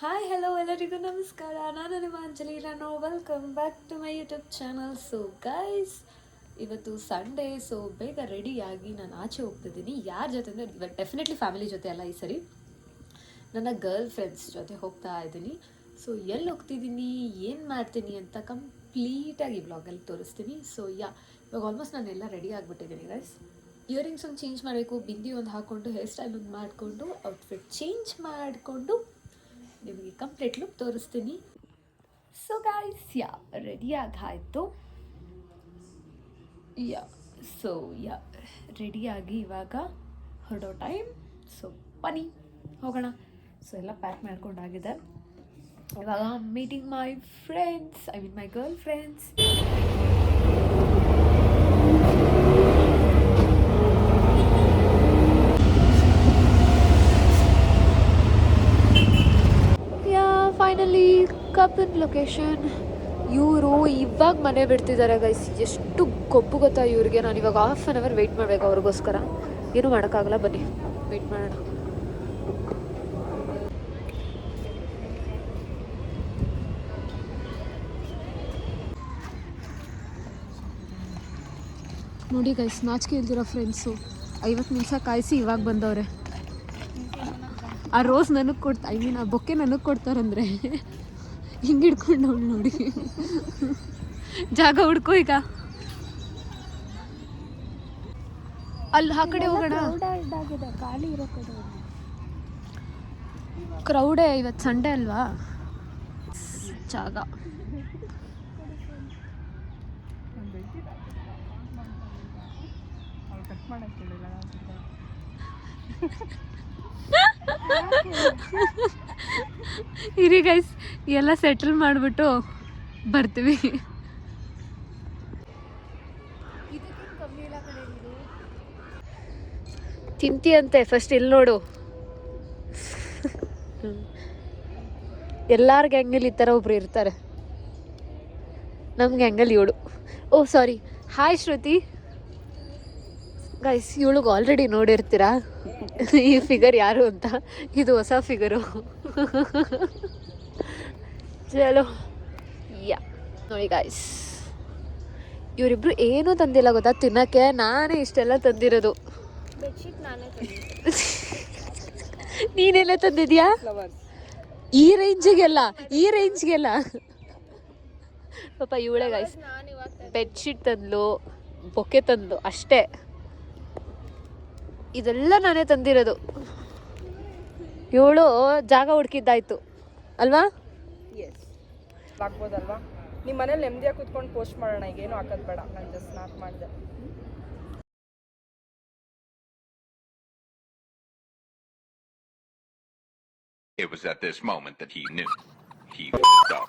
Hi hello ಎಲ್ಲರಿಗೂ ನಮಸ್ಕಾರ. ನಾನು ನಿಮ್ಮ Anjali. Welcome back to my YouTube channel. So guys, ಇವತ್ತು ಸಂಡೇ. ಸೊ ಬೇಗ ರೆಡಿಯಾಗಿ ನಾನು ಆಚೆ ಹೋಗ್ತಿದ್ದೀನಿ. ಯಾರ ಜೊತೆ ಅಂದರೆ ಇವತ್ತು ಡೆಫಿನೆಟ್ಲಿ ಫ್ಯಾಮಿಲಿ ಜೊತೆ ಅಲ್ಲ, ಈ ಸರಿ ನನ್ನ ಗರ್ಲ್ ಫ್ರೆಂಡ್ಸ್ ಜೊತೆ ಹೋಗ್ತಾ ಇದ್ದೀನಿ. ಸೊ ಎಲ್ಲಿ ಹೋಗ್ತಿದ್ದೀನಿ, ಏನು ಮಾಡ್ತೀನಿ ಅಂತ ಕಂಪ್ಲೀಟಾಗಿ ಈ ಬ್ಲಾಗಲ್ಲಿ ತೋರಿಸ್ತೀನಿ. ಸೊ ಇವಾಗ ಆಲ್ಮೋಸ್ಟ್ ನಾನೆಲ್ಲ ರೆಡಿ ಆಗಿಬಿಟ್ಟಿದ್ದೀನಿ ಗೈಸ್. ಇಯರಿಂಗ್ಸ್ ಒಂದು ಚೇಂಜ್ ಮಾಡಬೇಕು, ಬಿಂದಿ ಒಂದು ಹಾಕ್ಕೊಂಡು, ಹೇರ್ ಸ್ಟೈಲ್ ಒಂದು ಮಾಡಿಕೊಂಡು, ಔಟ್ಫಿಟ್ ಚೇಂಜ್ ಮಾಡಿಕೊಂಡು ನಿಮಗೆ ಕಂಪ್ಲೀಟ್ ಲುಕ್ ತೋರಿಸ್ತೀನಿ. ಸೊ ಗೈಸ್ ರೆಡಿಯಾಗಾಯಿತು. ಸೊ ರೆಡಿಯಾಗಿ ಇವಾಗ ಹೊರಡೋ ಟೈಮ್. ಸೊ ಬನ್ನಿ ಹೋಗೋಣ. ಸೊ ಎಲ್ಲ ಪ್ಯಾಕ್ ಮಾಡ್ಕೊಂಡಾಗಿದೆ. ಇವಾಗ meeting my friends, I mean my girl friends. Finally Cubbon location. ಇವರು ಇವಾಗ ಮನೆ ಬಿಡ್ತಿದ್ದಾರೆ ಗೈಸ್. ಎಷ್ಟು ಕೊಬ್ಬು ಗೊತ್ತಾ ಇವ್ರಿಗೆ. ನಾನು ಇವಾಗ ಹಾಫ್ ಆನ್ ಅವರ್ ವೆಯ್ಟ್ ಮಾಡಬೇಕು ಅವ್ರಿಗೋಸ್ಕರ. ಏನೂ ಮಾಡೋಕ್ಕಾಗಲ್ಲ, ಬನ್ನಿ ವೆಯ್ಟ್ ಮಾಡೋಣ. ನೋಡಿ ಗೈಸ್, ನಾಚಿಕೆ ಇಲ್ದಿರೋ ಫ್ರೆಂಡ್ಸು 50 ನಿಮಿಷ ಕಾಯಿಸಿ ಇವಾಗ ಬಂದವ್ರೆ. ಆ ರೋಸ್ ನನಗೆ ಆ ಬೊಕ್ಕೆ ನನಗೆ ಕೊಡ್ತಾರಂದ್ರೆ ಹಿಂಗೆ ಹಿಡ್ಕೊಂಡು ಅವಳು ನೋಡಿ. ಜಾಗ ಹುಡ್ಕೋ ಈಗ. ಅಲ್ಲಿ ಆ ಕಡೆ ಹೋಗೋಣ. ಖಾಲಿ ಇರೋ ಕಡೆ ಕ್ರೌಡೇ. ಇವತ್ತು ಸಂಡೇ ಅಲ್ವಾ, ಜಾಗ. ಇರಿ ಗೈಸ್, ಎಲ್ಲ ಸೆಟಲ್ ಮಾಡಿಬಿಟ್ಟು ಬರ್ತೀವಿ. ತಿಂತಿ ಅಂತೆ ಫಸ್ಟ್ ಇಲ್ಲಿ ನೋಡು. ಎಲ್ಲಾರ ಗ್ಯಾಂಗಲ್ಲಿ ಈ ಥರ ಒಬ್ರು ಇರ್ತಾರೆ. ನಮ್ಮ ಗ್ಯಾಂಗಲ್ಲಿ ಇವಳು. ಓ ಸಾರಿ, ಹಾಯ್ ಶ್ರುತಿ. ಗೈಸ್, ಇವಳಿಗೆ ಆಲ್ರೆಡಿ ನೋಡಿರ್ತೀರಾ ಈ ಫಿಗರ್ ಯಾರು ಅಂತ. ಇದು ಹೊಸ ಫಿಗರು. ಚಲೋ ನೋಡಿ ಗೈಸ್, ಇವರಿಬ್ರು ಏನೂ ತಂದಿಲ್ಲ ಗೊತ್ತಾ ತಿನ್ನಕ್ಕೆ. ನಾನೇ ಇಷ್ಟೆಲ್ಲ ತಂದಿರೋದು. ನೀನೆಲ್ಲ ತಂದಿದ್ಯಾ? ಈ ರೇಂಜಿಗೆಲ್ಲ ಪಾಪ ಇವಳೆ ಗೈಸ್. ಬೆಡ್ಶೀಟ್ ತಂದ್ಲು, ಬೊಕ್ಕೆ ತಂದ್ಲು, ಅಷ್ಟೇ. ಇದೆಲ್ಲ ನಾನೇ ತಂದಿರೋದು. ಇವಳು ಜಾಗ ಹುಡುಕಿದ್ದಾಯ್ತು ಅಲ್ವಾ? ಆಗ್ಬೋದಲ್ವಾ? ನಿಮ್ಮ ಮನೇಲಿ ನೆಮ್ಮದಿಯಾಗಿ ಕೂತ್ಕೊಂಡು ಪೋಸ್ಟ್ ಮಾಡೋಣ. ಈಗ ಏನು ಹಾಕೋದು ಬೇಡ, ನಾನು ಜಸ್ಟ್ ಸ್ನಾಪ್ ಮಾಡಿದೆ. It was at this moment that he knew he f***ed up.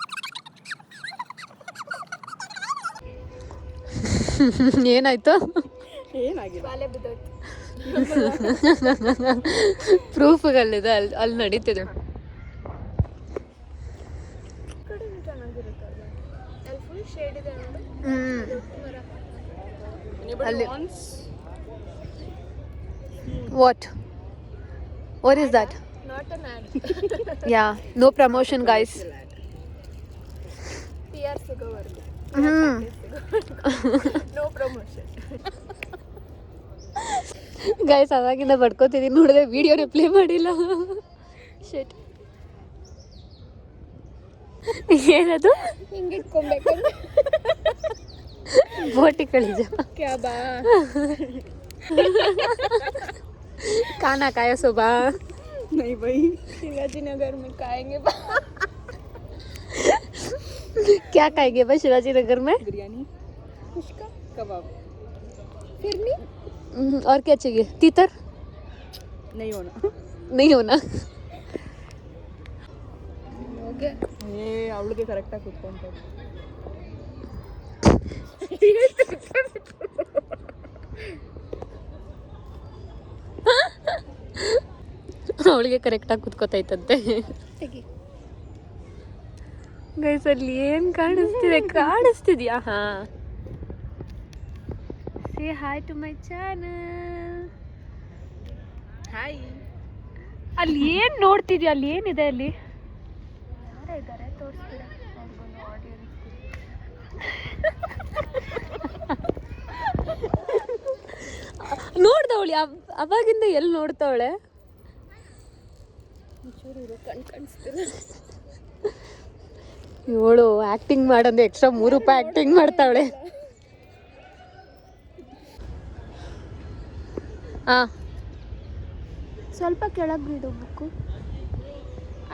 ಏನಾಯ್ತು? ಏನಾಗಿಲ್ಲ, ಪ್ರೂಫ್ಗಳಿದೆ ಅಲ್ಲಿ ನಡೀತಿದೆ. What is that? Not an ad. Yeah, no promotion guys. PR ಸಿಗೋವರೆಗೂ no promotion. Guys, ಅವಾಗಿಂದ ಬಡ್ಕೋತಿದ್ದೀನಿ. ನೋಡಿದ್ರೆ ವಿಡಿಯೋನೇ ಪ್ಲೇ ಮಾಡಿಲ್ಲ. ಶೇಟ್. ಏನದು? ಹಿಂಗೆ ಇಟ್ಕೊಬೇಕು. ಬೋಟಿ ಕಳಿಜ ಕ್ಯಾ ಬಾ खाना खाया सुबह? नहीं भाई, शिवाजी नगर में खाएंगे। क्या खाएंगे भाई शिवाजी नगर में? बिरयानी, कुश्का, कबाब, फिरनी और क्या चाहिए? तीतर नहीं होना. हो गया. ಅವಳಿಗೆ ಕರೆಕ್ಟಾಗಿ ಕೂತ್ಕೊಂತ. ಅವಳಿಗೆ ಕರೆಕ್ಟಾಗಿ ಕುತ್ಕೋತೈತಂತೆ. ಗೈಸ್, ಅಲ್ಲಿ ಏನು ಕಾಣಿಸ್ತಿದ್ಯಾ? ಹಾ, say hi to my channel. Hi. ಅಲ್ಲಿ ಏನು ನೋಡ್ತಿದ್ಯಾ? ಅಲ್ಲಿ ಏನಿದೆ? ಅಲ್ಲಿ ನೋಡ್ತಾ ಇದ್ದಾರೆ, ತೋರಿಸ್ತೀರಾ ಅವ್ರಿಗೊಂದು ಆಡಿಯನ್ಸ್. ನೋಡ್ದವಳಿ ಅವಾಗಿಂದ ಎಲ್ಲಿ ನೋಡ್ತಾವಳೆ? ಒಂಚೂರು ಕಣ್ ಕಾಣಿಸ್ತಿಲ್ಲ. ಇವಳು ಆಕ್ಟಿಂಗ್ ಮಾಡಂದ್ರೆ ಎಕ್ಸ್ಟ್ರಾ 3 ರೂಪಾಯಿ ಆಕ್ಟಿಂಗ್ ಮಾಡ್ತಾವಳೆ. ಸ್ವಲ್ಪ ಕೆಳಗೆ ಬಿಡು ಬುಕ್ಕು.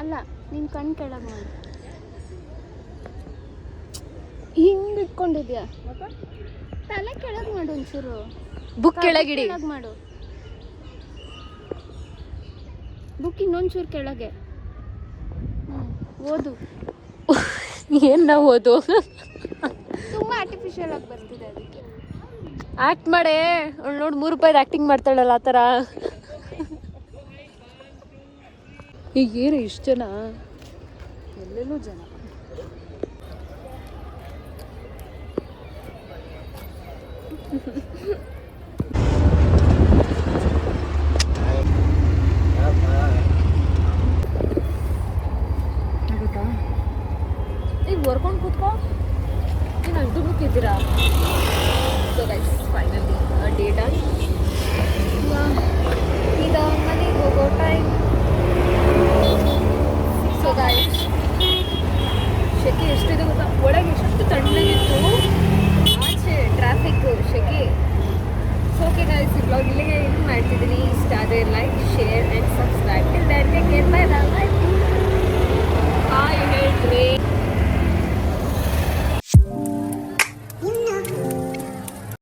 ಅಲ್ಲ, ನಿನ್ನ ಕಣ್ ಕೆಳಗೆ ಮಾಡು. ಹಿಂಗೆ ಇಟ್ಕೊಂಡಿದ್ಯಾ? ತಲೆ ಕೆಳಗೆ ಮಾಡು ಒಂಚೂರು. ಬುಕ್ ಕೆಳಗಿಡಿ. ಕೆಳಗೆ ಮಾಡು. ಬುಕ್ ಇನ್ನೊಂಚೂರು ಕೆಳಗೆ. ಓದು. ಏನ್ ನಾವು ಓದು? ತುಂಬ ಆರ್ಟಿಫಿಷಿಯಲ್ ಆಗಿ ಬರ್ತಿದೆ ಅದಕ್ಕೆ. ಆಕ್ಟ್ ಮಾಡೇ. ಅವಳು ನೋಡಿ 3 ರೂಪಾಯಿದು ಆಕ್ಟಿಂಗ್ ಮಾಡ್ತಾಳಲ್ಲ ಆ ಥರ. ಈಗ ಏನು ಇಷ್ಟು ಜನ? ಎಲ್ಲೆಲ್ಲೂ ಜನ. ಈಗ ಬರ್ಕೊಂಡು ಕೂತ್ಕೋ. ಏನು ಅಷ್ಟು ಬುಕ್ ಇದ್ದೀರಾ? ಸೊ ಗೈಸ್ ಫೈನಲಿ ಡೇಟ್ ಆಗಿ ಈಗ ಮನೆಗೆ ಹೋಗೋ ಟೈಮ್. ಸೊ ಗೈಸ್ ಶೆಕೆ ಎಷ್ಟಿದೆ ಗೊತ್ತಾ? ಒಳಗೆ ಎಷ್ಟು ತಣ್ಣಗಿತ್ತು, ಆಚೆ ಟ್ರಾಫಿಕ್, ಶೆಕೆ. ಸೊ ಓಕೆ ಗೈಸ್, ಈ ಬ್ಲಾಗ್ ಇಲ್ಲಿಗೆ ಏನು ಮಾಡ್ತಿದ್ದೀನಿ. ಇಷ್ಟ ಆದರೆ like, share and subscribe. Till then take care, bye bye. Hi ಹೇಳ್ರಿ.